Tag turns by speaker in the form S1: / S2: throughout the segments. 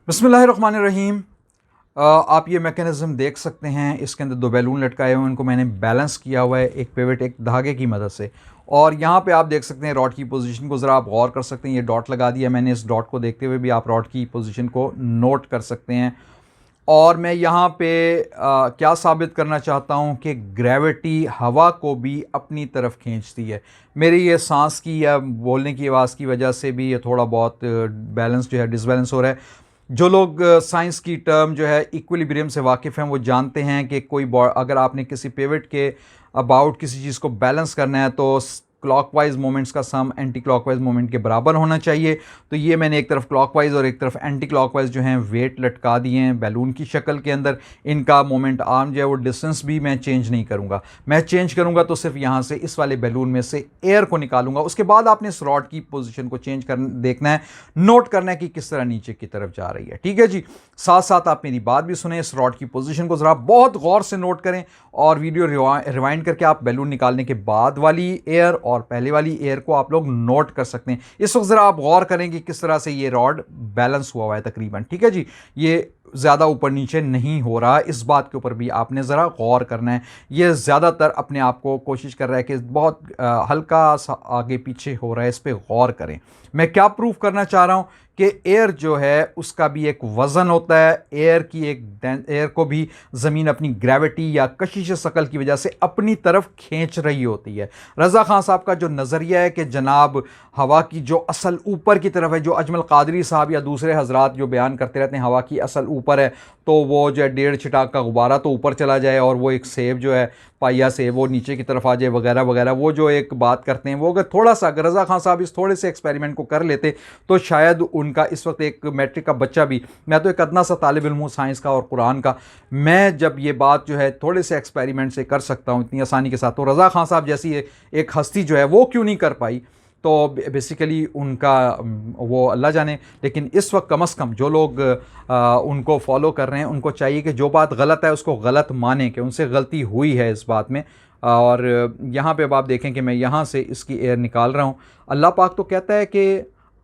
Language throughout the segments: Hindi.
S1: बिस्मिल्लाहिर्रहमानिर्रहीम। आप ये मैकेनिज़्म देख सकते हैं, इसके अंदर दो बैलून लटकाए हुए हैं, उनको मैंने बैलेंस किया हुआ है एक पिवट एक धागे की मदद से। और यहाँ पे आप देख सकते हैं रॉड की पोजीशन को, ज़रा आप गौर कर सकते हैं। ये डॉट लगा दिया मैंने, इस डॉट को देखते हुए भी आप रॉड की पोजीशन को नोट कर सकते हैं। और मैं यहाँ पे क्या साबित करना चाहता हूँ कि ग्रेविटी हवा को भी अपनी तरफ खींचती है। मेरी ये सांस की या बोलने की आवाज़ की वजह से भी ये थोड़ा बहुत बैलेंस जो है डिसबैलेंस हो रहा है। जो लोग साइंस की टर्म जो है इक्विलिब्रियम से वाकिफ़ हैं वो जानते हैं कि अगर आपने किसी पिवट के अबाउट किसी चीज़ को बैलेंस करना है तो क्लॉकवाइज मोमेंट्स का सम एंटी क्लॉकवाइज मोमेंट के बराबर होना चाहिए। तो ये मैंने एक तरफ क्लॉकवाइज और एक तरफ एंटी क्लॉकवाइज जो हैं वेट लटका दिए हैं बैलून की शक्ल के अंदर। इनका मोमेंट आर्म जो है वो डिस्टेंस भी मैं चेंज नहीं करूँगा। मैं चेंज करूँगा तो सिर्फ यहाँ से इस वाले बैलून में से एयर को निकालूंगा। उसके बाद आपने इस रॉड की पोजिशन को चेंज कर देखना है, नोट करना है कि किस तरह नीचे की तरफ जा रही है। ठीक है जी, साथ साथ आप मेरी बात भी सुने। इस रॉड की पोजिशन को ज़रा बहुत गौर से नोट करें और वीडियो रिवाइंड करके आप बैलून निकालने के बाद वाली एयर और पहले वाली एयर को आप लोग नोट कर सकते हैं। इस वक्त ज़रा आप गौर करें कि किस तरह से ये रॉड बैलेंस हुआ है तकरीबन। ठीक है जी, ये ज़्यादा ऊपर नीचे नहीं हो रहा, इस बात के ऊपर भी आपने ज़रा गौर करना है। ये ज़्यादातर अपने आप को कोशिश कर रहा है कि बहुत हल्का सा आगे पीछे हो रहा है, इस पर गौर करें। मैं क्या प्रूफ करना चाह रहा हूँ कि एयर जो है उसका भी एक वज़न होता है। एयर को भी ज़मीन अपनी ग्रेविटी या कशिश शकल की वजह से अपनी तरफ खींच रही होती है। रज़ा खान साहब का जो नज़रिया है कि जनाब हवा की जो असल ऊपर की तरफ है, जो अजमल कादरी साहब या दूसरे हजरात जो बयान करते रहते हैं हवा की असल ऊपर है, तो वो जो है 1.5 छिटाक का गुब्बारा तो ऊपर चला जाए और वो एक सेब जो है पाइया से वो नीचे की तरफ आ जाए वगैरह वगैरह। वो जो एक बात करते हैं वो अगर थोड़ा सा अगर रज़ा खान साहब इस थोड़े से एक्सपेरिमेंट को कर लेते तो शायद उनका इस वक्त एक मैट्रिक का बच्चा भी, मैं तो एक अदना सा तालिब इल्म हूँ साइंस का और कुरान का, मैं जब ये बात जो है थोड़े से एक्सपेरिमेंट से कर सकता हूँ इतनी आसानी के साथ, तो रज़ा खान साहब जैसी एक हस्ती जो है वो क्यों नहीं कर पाई। तो बेसिकली उनका वो अल्लाह जाने। लेकिन इस वक्त कम से कम जो लोग उनको फॉलो कर रहे हैं उनको चाहिए कि जो बात गलत है उसको गलत माने कि उनसे गलती हुई है इस बात में। और यहाँ पे अब आप देखें कि मैं यहाँ से इसकी एयर निकाल रहा हूँ। अल्लाह पाक तो कहता है कि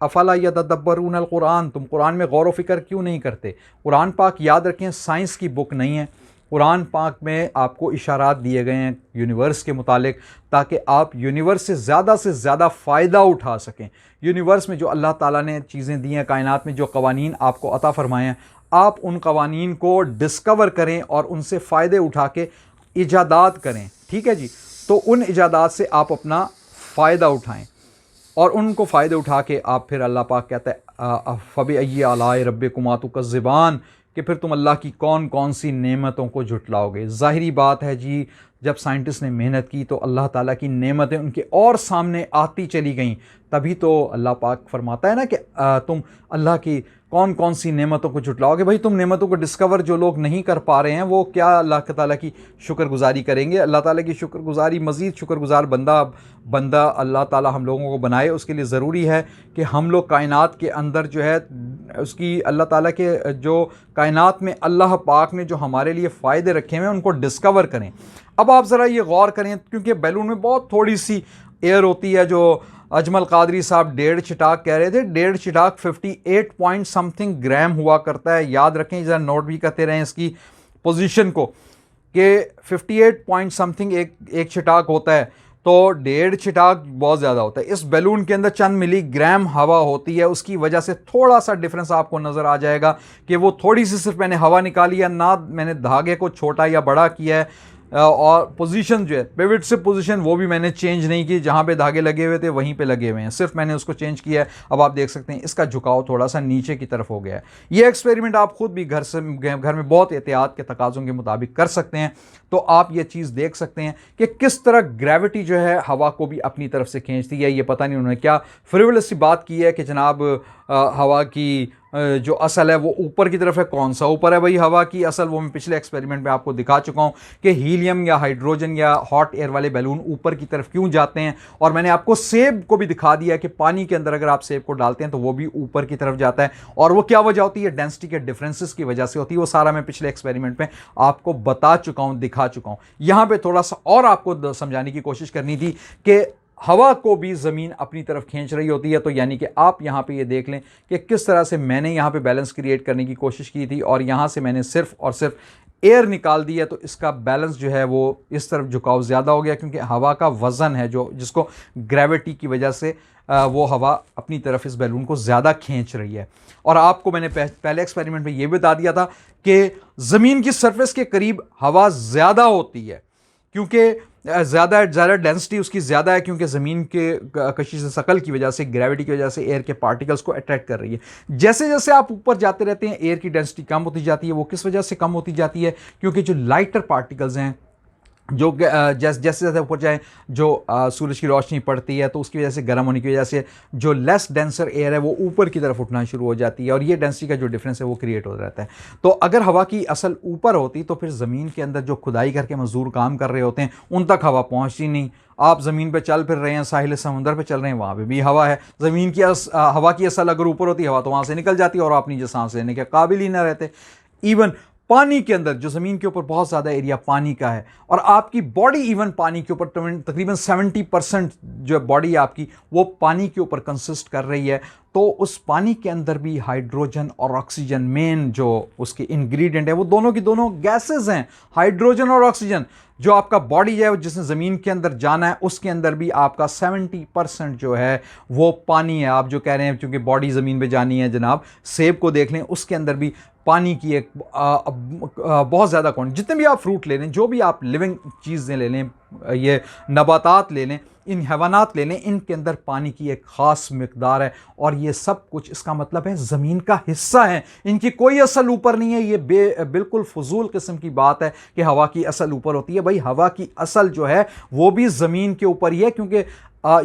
S1: अफला यतदब्बरून अल कुरान, तुम कुरान में गौर व फिक्र क्यों नहीं करते। कुरान पाक याद रखें साइंस की बुक नहीं है। कुरान पाक में आपको इशारात दिए गए हैं यूनिवर्स के मुतालिक ताकि आप यूनिवर्स से ज़्यादा फ़ायदा उठा सकें। यूनिवर्स में जो अल्लाह ताला ने चीज़ें दी हैं, कायनात में जो कवानीन आपको अता फरमाए हैं, आप उन कवानीन को डिस्कवर करें और उनसे फ़ायदे उठा के इजादात करें। ठीक है जी, तो उन इजादात से आप अपना फ़ायदा उठाएँ और उनको फ़ायदे उठा के आप फिर अल्लाह पाक कहता है फ़बअय्यि आलाए रब्बिकुमा तुकज़्ज़िबान, कि फिर तुम अल्लाह की कौन कौन सी नेमतों को झुटलाओगे। ज़ाहिरी बात है जी, जब साइंटिस्ट ने मेहनत की तो अल्लाह ताला की नेमतें उनके और सामने आती चली गईं। तभी तो अल्लाह पाक फरमाता है ना कि तुम अल्लाह की कौन कौन सी नेमतों को झुटलाओगे। भाई तुम नेमतों को डिस्कवर जो लोग नहीं कर पा रहे हैं वो क्या अल्लाह ताला की शुक्रगुजारी करेंगे। अल्लाह ताला की शुक्रगुजारी, मज़ीद शुक्रगुजार बंदा अल्लाह ताला हम लोगों को बनाए। उसके लिए ज़रूरी है कि हम लोग कायनात के अंदर जो है उसकी अल्लाह ताला के जो कायनात में अल्लाह पाक ने जो हमारे लिए फ़ायदे रखे हुए हैं उनको डिस्कवर करें। अब आप ज़रा ये गौर करें, क्योंकि बैलून में बहुत थोड़ी सी एयर होती है। जो अजमल कादरी साहब 1.5 छिटाक कह रहे थे, 1.5 छिटाक 58 पॉइंट समथिंग ग्राम हुआ करता है। याद रखें, ज़रा नोट भी करते रहें इसकी पोजीशन को कि 58 पॉइंट समथिंग एक छिटाक होता है, तो 1.5 छिटाक बहुत ज़्यादा होता है। इस बैलून के अंदर चंद मिलीग्राम हवा होती है, उसकी वजह से थोड़ा सा डिफरेंस आपको नज़र आ जाएगा कि वो थोड़ी सी सिर्फ मैंने हवा निकाली है, ना मैंने धागे को छोटा या बड़ा किया है। और पोजीशन जो है पिवट से पोजीशन वो भी मैंने चेंज नहीं की, जहाँ पे धागे लगे हुए थे वहीं पे लगे हुए हैं, सिर्फ मैंने उसको चेंज किया है। अब आप देख सकते हैं इसका झुकाव थोड़ा सा नीचे की तरफ हो गया है। ये एक्सपेरिमेंट आप खुद भी घर में बहुत एहतियात के तकाज़ों के मुताबिक कर सकते हैं। तो आप ये चीज़ देख सकते हैं कि किस तरह ग्रेविटी जो है हवा को भी अपनी तरफ से खींचती है। ये पता नहीं उन्होंने क्या फ्रिवलस सी बात की है कि जनाब हवा की जो असल है वो ऊपर की तरफ है। कौन सा ऊपर है भाई हवा की असल? वो मैं पिछले एक्सपेरिमेंट में आपको दिखा चुका हूँ कि हीलियम या हाइड्रोजन या हॉट एयर वाले बैलून ऊपर की तरफ क्यों जाते हैं। और मैंने आपको सेब को भी दिखा दिया कि पानी के अंदर अगर आप सेब को डालते हैं तो वो भी ऊपर की तरफ जाता है। और वो क्या वजह होती है? डेंसिटी के डिफरेंसेस की वजह से होती है। वो सारा मैं पिछले एक्सपेरिमेंट में आपको बता चुका हूँ, दिखा चुका हूँ। यहाँ पर थोड़ा सा और आपको समझाने की कोशिश करनी थी कि हवा को भी ज़मीन अपनी तरफ खींच रही होती है। तो यानी कि आप यहाँ पे ये देख लें कि किस तरह से मैंने यहाँ पे बैलेंस क्रिएट करने की कोशिश की थी और यहाँ से मैंने सिर्फ और सिर्फ एयर निकाल दिया, तो इसका बैलेंस जो है वो इस तरफ झुकाव ज़्यादा हो गया, क्योंकि हवा का वज़न है जो जिसको ग्रेविटी की वजह से वो हवा अपनी तरफ इस बैलून को ज़्यादा खींच रही है। और आपको मैंने पहले एक्सपेरिमेंट में ये बता दिया था कि ज़मीन की सरफेस के करीब हवा ज़्यादा होती है, क्योंकि ज़्यादा डेंसिटी उसकी ज़्यादा है, क्योंकि ज़मीन के कशिश शकल की वजह से, ग्रेविटी की वजह से एयर के पार्टिकल्स को अट्रैक्ट कर रही है। जैसे जैसे आप ऊपर जाते रहते हैं एयर की डेंसिटी कम होती जाती है। वो किस वजह से कम होती जाती है? क्योंकि जो लाइटर पार्टिकल्स हैं, जो जैसे जैसे ऊपर जाए, जो सूरज की रोशनी पड़ती है तो उसकी वजह से गर्म होने की वजह से जो लेस डेंसर एयर है वो ऊपर की तरफ उठना शुरू हो जाती है, और ये डेंसिटी का जो डिफरेंस है वो क्रिएट हो रहता है। तो अगर हवा की असल ऊपर होती तो फिर ज़मीन के अंदर जो खुदाई करके मजदूर काम कर रहे होते हैं उन तक हवा पहुँचती नहीं। आप ज़मीन पे चल फिर रहे हैं, साहिल समुंदर पे चल रहे हैं, वहाँ पे भी हवा है। ज़मीन की हवा की असल अगर ऊपर होती, हवा तो वहाँ से निकल जाती और आप नीचे सांस लेने के काबिल ही ना रहते। इवन पानी के अंदर, जो ज़मीन के ऊपर बहुत ज़्यादा एरिया पानी का है, और आपकी बॉडी इवन पानी के ऊपर तकरीबन 70% जो बॉडी है आपकी वो पानी के ऊपर कंसिस्ट कर रही है। तो उस पानी के अंदर भी हाइड्रोजन और ऑक्सीजन मेन जो उसके इंग्रेडिएंट है वो दोनों की दोनों गैसेज हैं, हाइड्रोजन और ऑक्सीजन। जो आपका बॉडी है जिसने ज़मीन के अंदर जाना है उसके अंदर भी आपका 70% जो है वो पानी है। आप जो कह रहे हैं क्योंकि बॉडी ज़मीन पे जानी है, जनाब सेब को देख लें, उसके अंदर भी पानी की एक बहुत ज़्यादा क्वांटिटी। जितने भी आप फ्रूट ले लें, जो भी आप लिविंग चीज़ें ले लें, ये नबातात ले लें, इन हैवानात ले लें, इनके अंदर पानी की एक ख़ास मिकदार है। और ये सब कुछ इसका मतलब है ज़मीन का हिस्सा है, इनकी कोई असल ऊपर नहीं है। ये बिल्कुल फजूल किस्म की बात है कि हवा की असल ऊपर होती है। भाई हवा की असल जो है वो भी ज़मीन के ऊपर ही है, क्योंकि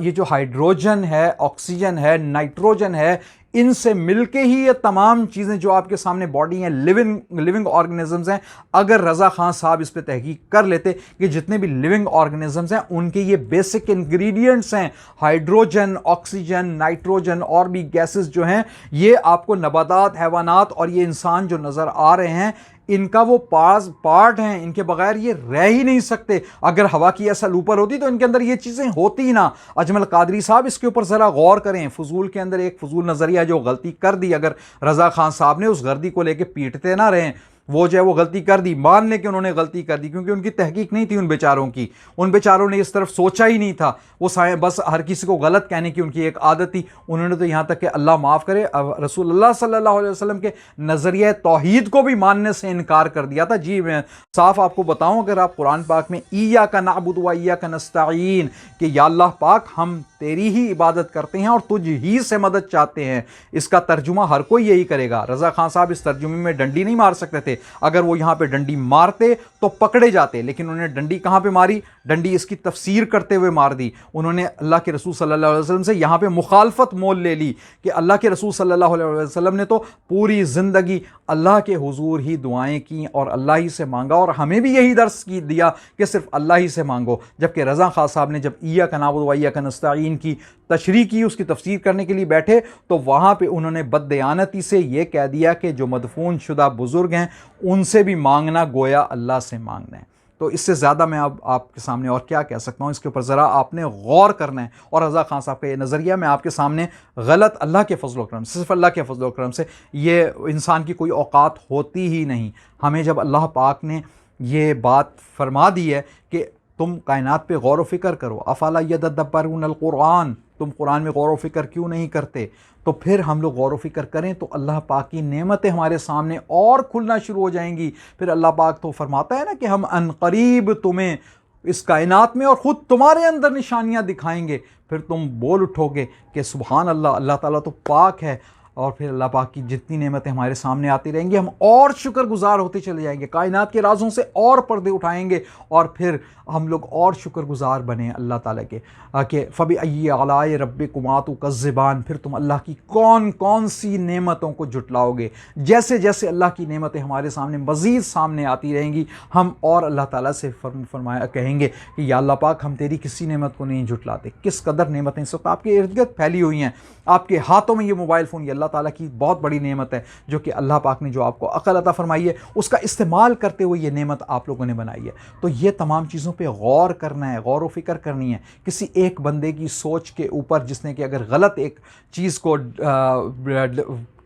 S1: ये जो हाइड्रोजन है, ऑक्सीजन है, नाइट्रोजन है, इनसे मिलके ही ये तमाम चीज़ें जो आपके सामने बॉडी हैं, लिविंग ऑर्गेनिजम्स हैं। अगर रज़ा खान साहब इस पे तहकीक कर लेते कि जितने भी लिविंग ऑर्गेनिजम्स हैं उनके ये बेसिक इंग्रेडिएंट्स हैं, हाइड्रोजन, ऑक्सीजन, नाइट्रोजन और भी गैसेस जो हैं, ये आपको नबातात, हैवानात और ये इंसान जो नज़र आ रहे हैं इनका वो पार्ट हैं, इनके बगैर ये रह ही नहीं सकते। अगर हवा की असल ऊपर होती तो इनके अंदर ये चीज़ें होती ही ना। अजमल कादरी साहब इसके ऊपर ज़रा गौर करें। फजूल के अंदर एक फजूल नज़रिया जो गलती कर दी, अगर रज़ा खान साहब ने उस गर्दी को लेके पीटते ना रहें, वो जो है वो गलती कर दी, मान लें कि उन्होंने गलती कर दी, क्योंकि उनकी तहकीक नहीं थी उन बेचारों की, उन बेचारों ने इस तरफ सोचा ही नहीं था। वो बस हर किसी को गलत कहने की उनकी एक आदत थी। उन्होंने तो यहाँ तक कि अल्लाह माफ़ करे रसूलुल्लाह सल्लल्लाहु अलैहि वसल्लम के नज़रिया तौहीद को भी मानने से इनकार कर दिया था। जी मैं साफ आपको बताऊँ, अगर आप कुरान पाक में इय्याका नअबुदु व इय्याका नस्तईन कि या अल्लाह पाक हम तेरी ही इबादत करते हैं और तुझ ही से मदद चाहते हैं, इसका तर्जुमा हर कोई यही करेगा। रज़ा खान साहब इस तर्जुमे में डंडी नहीं मार सकते थे। अगर वो यहाँ पे डंडी मारते तो पकड़े जाते, लेकिन उन्होंने डंडी कहाँ पे मारी? डंडी इसकी तफसीर करते हुए मार दी। उन्होंने अल्लाह के रसूल सल्लल्लाहु अलैहि वसल्लम से यहाँ पे मुखालफत मोल ले ली कि अल्लाह के रसूल सल्लल्लाहु अलैहि वसल्लम ने तो पूरी ज़िंदगी अल्लाह के हुजूर ही दुआएं की और अल्लाह ही से मांगा, और हमें भी यही दर्स की दिया कि सिर्फ अल्लाह ही से मांगो। जबकि रज़ा खान साहब ने जब इय्याका नअबुदु व इय्याका नस्तईन की तशरीह की, उसकी तफसीर करने के लिए बैठे, तो वहाँ पे उन्होंने बददयानती से ये कह दिया कि जो मदफून शुदा बुज़ुर्ग हैं उनसे भी मांगना गोया अल्लाह से मांगना है। तो इससे ज़्यादा मैं अब आपके सामने और क्या कह सकता हूँ, इसके ऊपर ज़रा आपने गौर करना है। और रज़ा खान साहब का ये नज़रिया मैं आपके सामने गलत, अल्लाह के फजल करम से, सिर्फ अल्लाह के फजल करम से, ये इंसान की कोई औकात होती ही नहीं। हमें जब अल्लाह पाक ने ये बात फरमा दी है कि तुम कायनात पे गौर व फिक्र करो, अफला यतदब्बरून कुरान, तुम कुरान में गौर व फिक्र क्यों नहीं करते? तो फिर हम लोग गौर व फिक्र करें तो अल्लाह पाक की नेमतें हमारे सामने और खुलना शुरू हो जाएंगी। फिर अल्लाह पाक तो फरमाता है ना कि हम अनकरीब तुम्हें इस कायनात में और ख़ुद तुम्हारे अंदर निशानियां दिखाएंगे। फिर तुम बोल उठोगे कि सुभान अल्लाह, अल्लाह ताला तो पाक है। और फिर अल्लाह पाक की जितनी नेमतें हमारे सामने आती रहेंगी हम और शुक्रगुजार होते चले जाएंगे, कायनात के राज़ों से और पर्दे उठाएंगे, और फिर हम लोग और शुक्रगुजार बने अल्लाह ताला के कि फ़बी आलाए रब्बिकुमा तुकज़्ज़िबान। फिर तुम अल्लाह की कौन कौन सी नेमतों को जुटलाओगे। जैसे जैसे अल्लाह की नेमतें हमारे सामने मज़ीद सामने आती रहेंगी, हम और अल्लाह ताला से फरमाया कहेंगे कि या अल्लाह पाक हम तेरी किसी नेमत को नहीं जुटलाते। किस कदर नेमतें इस वक्त आपके इर्द गिर्द फैली हुई हैं, आपके हाथों में ये मोबाइल फ़ोन, ये अल्लाह ताला की बहुत बड़ी नेमत है, जो कि अल्लाह पाक ने जो आपको अक़ल अता फ़रमाई है, उसका इस्तेमाल करते हुए ये नेमत आप लोगों ने बनाई है। तो ये तमाम चीज़ों पे गौर करना है, गौर व फ़िक्र करनी है। किसी एक बंदे की सोच के ऊपर जिसने कि अगर गलत एक चीज़ को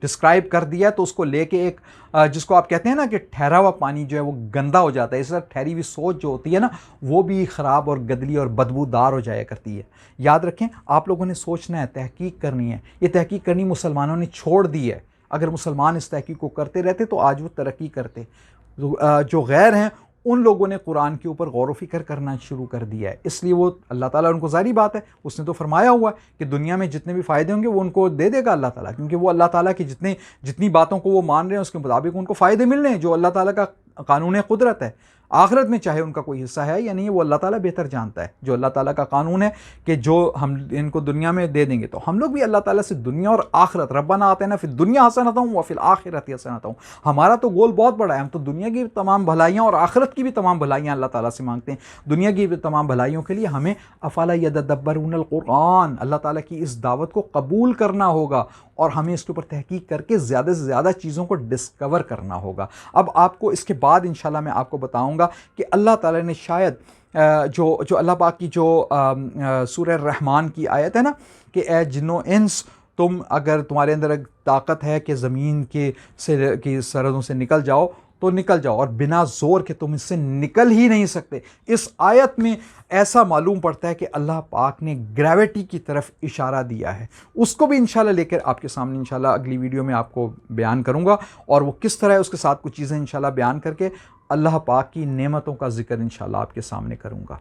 S1: डिस्क्राइब कर दिया तो उसको लेके एक जिसको आप कहते हैं ना कि ठहरा हुआ पानी जो है वो गंदा हो जाता है, इस तरह ठहरी हुई सोच जो होती है ना वो भी ख़राब और गंदली और बदबूदार हो जाया करती है। याद रखें, आप लोगों ने सोचना है, तहकीक करनी है। ये तहकीक करनी मुसलमानों ने छोड़ दी है। अगर मुसलमान इस तहकीक को करते रहते तो आज वो तरक्की करते। जो गैर हैं उन लोगों ने कुरान के ऊपर गौर व फ़िक्र करना शुरू कर दिया है, इसलिए वो अल्लाह ताला उनको, ज़ाहिर बात है, उसने तो फरमाया हुआ है कि दुनिया में जितने भी फ़ायदे होंगे वो उनको दे देगा अल्लाह ताला, क्योंकि वो अल्लाह ताला की जितनी बातों को वो मान रहे हैं उसके मुताबिक उनको फ़ायदे मिल रहे हैं, जो अल्लाह ताला का कानून कुदरत है। आखिरत में चाहे उनका कोई हिस्सा है या नहीं, वो अल्लाह ताला बेहतर जानता है। जो अल्लाह ताला का कानून है कि जो हम इनको दुनिया में दे देंगे, तो हम लोग भी अल्लाह ताला से दुनिया और आखिरत, रब्बना आतिना फिद दुनिया हसनतन व फिल आखिरति हसनतन, हमारा तो गोल बहुत बड़ा है। हम तो दुनिया की तमाम भलाइयाँ और आखिरत की भी तमाम भलाइयाँ अल्लाह ताला से मांगते हैं। दुनिया की भी तमाम भलाइयों के लिए हमें अफला यदब्बरूनल कुरान, अल्लाह ताला की इस दावत को कबूल करना होगा और हमें इसके ऊपर तहकीक करके ज़्यादा से ज़्यादा चीज़ों को डिस्कवर करना होगा। अब आपको इसके बाद इंशाल्लाह मैं आपको बताऊंगा कि अल्लाह ताला ने शायद जो अल्लाह पाक की जो सूरह रहमान की आयत है ना कि ए जिन्नो इंस, तुम अगर तुम्हारे अंदर ताकत है कि ज़मीन की सरहदों से निकल जाओ तो निकल जाओ, और बिना ज़ोर के तुम इससे निकल ही नहीं सकते। इस आयत में ऐसा मालूम पड़ता है कि अल्लाह पाक ने ग्रेविटी की तरफ इशारा दिया है। उसको भी इंशाल्लाह लेकर आपके सामने इंशाल्लाह अगली वीडियो में आपको बयान करूँगा, और वो किस तरह है उसके साथ कुछ चीज़ें इंशाल्लाह बयान करके अल्लाह पाक की नेमतों का जिक्र इंशाल्लाह आपके सामने करूँगा।